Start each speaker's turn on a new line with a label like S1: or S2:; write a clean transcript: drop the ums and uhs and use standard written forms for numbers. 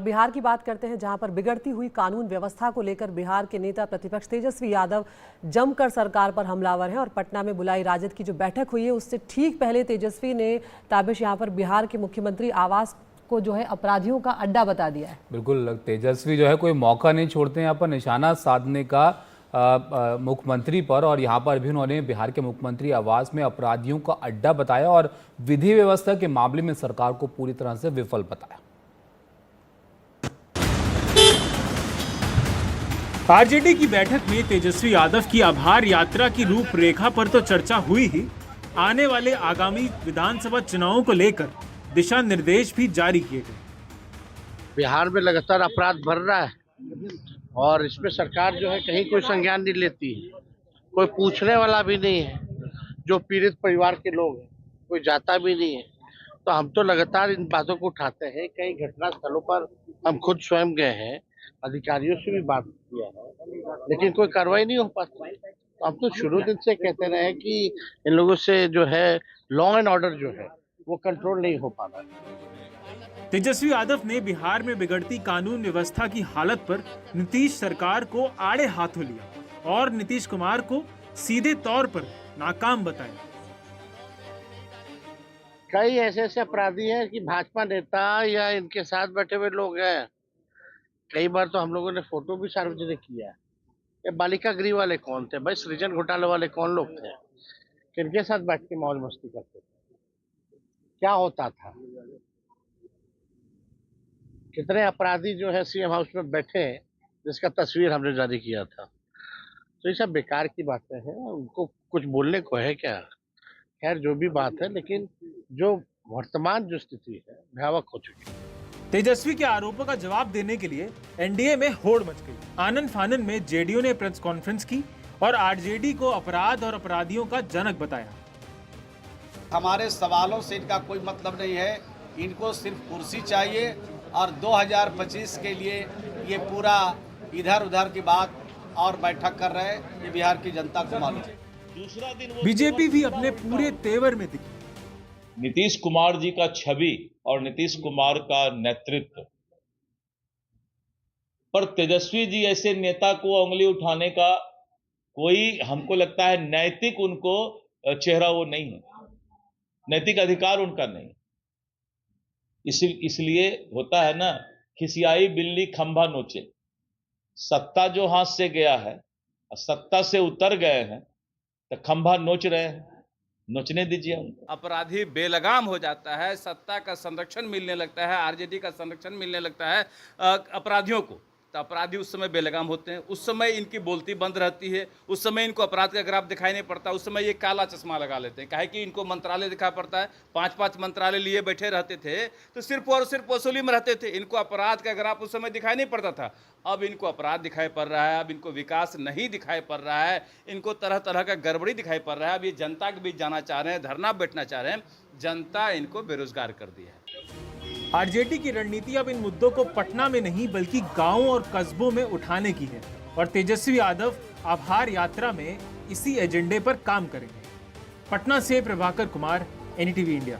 S1: बिहार की बात करते हैं, जहां पर बिगड़ती हुई कानून व्यवस्था को लेकर बिहार के नेता प्रतिपक्ष तेजस्वी यादव जमकर सरकार पर हमलावर हैं और पटना में बुलाई राजद की जो बैठक हुई है उससे ठीक पहले तेजस्वी ने ताबिश यहां पर बिहार के मुख्यमंत्री आवास को जो है अपराधियों का अड्डा बता दिया है।
S2: बिल्कुल, तेजस्वी जो है कोई मौका नहीं छोड़ते हैं यहाँ पर निशाना साधने का मुख्यमंत्री पर, और यहाँ पर भी उन्होंने बिहार के मुख्यमंत्री आवास में अपराधियों का अड्डा बताया और विधि व्यवस्था के मामले में सरकार को पूरी तरह से विफल बताया।
S3: आरजेडी की बैठक में तेजस्वी यादव की आभार यात्रा की रूपरेखा पर तो चर्चा हुई ही, आने वाले आगामी विधानसभा चुनावों को लेकर दिशा निर्देश भी जारी किए गए।
S4: बिहार में लगातार अपराध बढ़ रहा है और इसमें सरकार जो है कहीं कोई संज्ञान नहीं लेती है, कोई पूछने वाला भी नहीं है। जो पीड़ित परिवार के लोग हैं कोई जाता भी नहीं है। तो हम तो लगातार इन बातों को उठाते हैं। कई घटना स्थलों पर हम खुद स्वयं गए हैं, अधिकारियों से भी बात किया है, लेकिन कोई कार्रवाई नहीं हो पाती। तो हम तो शुरू दिन से कहते रहे कि इन लोगों से जो है लॉ एंड ऑर्डर जो है वो कंट्रोल नहीं हो पा रहा है।
S3: तेजस्वी यादव ने बिहार में बिगड़ती कानून व्यवस्था की हालत पर नीतीश सरकार को आड़े हाथों लिया और नीतीश कुमार को सीधे तौर पर नाकाम बताया।
S4: कई ऐसे अपराधी हैं कि भाजपा नेता या इनके साथ बैठे हुए लोग हैं। कई बार तो हम लोगों ने फोटो भी सार्वजनिक किया है। ये बालिका गृह वाले कौन थे भाई? सृजन घोटाले वाले कौन लोग थे? किनके साथ बैठ के मौज मस्ती करते थे? क्या होता था? कितने अपराधी जो है सीएम हाउस में बैठे, जिसका तस्वीर हमने जारी किया था। तो ये सब बेकार की बातें हैं, उनको कुछ बोलने को है क्या? खैर जो भी बात है, लेकिन जो वर्तमान जो स्थिति है भयावह हो चुकी है।
S3: तेजस्वी के आरोपों का जवाब देने के लिए एनडीए में होड़ मच गई। आनन फानन में जेडीयू ने प्रेस कॉन्फ्रेंस की और आरजेडी को अपराध और अपराधियों का जनक बताया।
S5: हमारे सवालों से इनका कोई मतलब नहीं है, इनको सिर्फ कुर्सी चाहिए और 2025 के लिए ये पूरा इधर उधर की बात और बैठक कर रहे हैं। ये बिहार की जनता को मालूम है।
S3: बीजेपी भी अपने पूरे तेवर में दिखी।
S6: नीतीश कुमार जी का छवि और नीतीश कुमार का नेतृत्व पर तेजस्वी जी ऐसे नेता को उंगली उठाने का कोई, हमको लगता है नैतिक उनको चेहरा वो नहीं है, नैतिक अधिकार उनका नहीं। इसलिए होता है ना, खिसियाई बिल्ली खंभा नोचे। सत्ता जो हाथ से गया है, सत्ता से उतर गए हैं तो खंभा नोच रहे हैं, नोचने दीजिए उनको।
S7: अपराधी बेलगाम हो जाता है, सत्ता का संरक्षण मिलने लगता है, आरजेडी का संरक्षण मिलने लगता है अपराधियों को, तो अपराधी उस समय बेलगाम होते हैं। उस समय इनकी बोलती बंद रहती है, उस समय इनको अपराध का ग्राफ दिखाई नहीं पड़ता। उस समय ये काला चश्मा लगा लेते हैं, काहे कि इनको मंत्रालय दिखाई पड़ता है। 5-5 मंत्रालय लिए बैठे रहते थे तो सिर्फ और सिर्फ वसूली में रहते थे। इनको अपराध का ग्राफ उस समय दिखाई नहीं पड़ता था। अब इनको अपराध दिखाई पड़ रहा है, अब इनको विकास नहीं दिखाई पड़ रहा है, इनको तरह तरह का गड़बड़ी दिखाई पड़ रहा है। अब ये जनता के बीच जाना चाह रहे हैं, धरना बैठना चाह रहे हैं। जनता इनको बेरोजगार कर दिया है।
S3: आरजेडी की रणनीति अब इन मुद्दों को पटना में नहीं बल्कि गांवों और कस्बों में उठाने की है और तेजस्वी यादव आभार यात्रा में इसी एजेंडे पर काम करेंगे। पटना से प्रभाकर कुमार, एनडीटीवी इंडिया।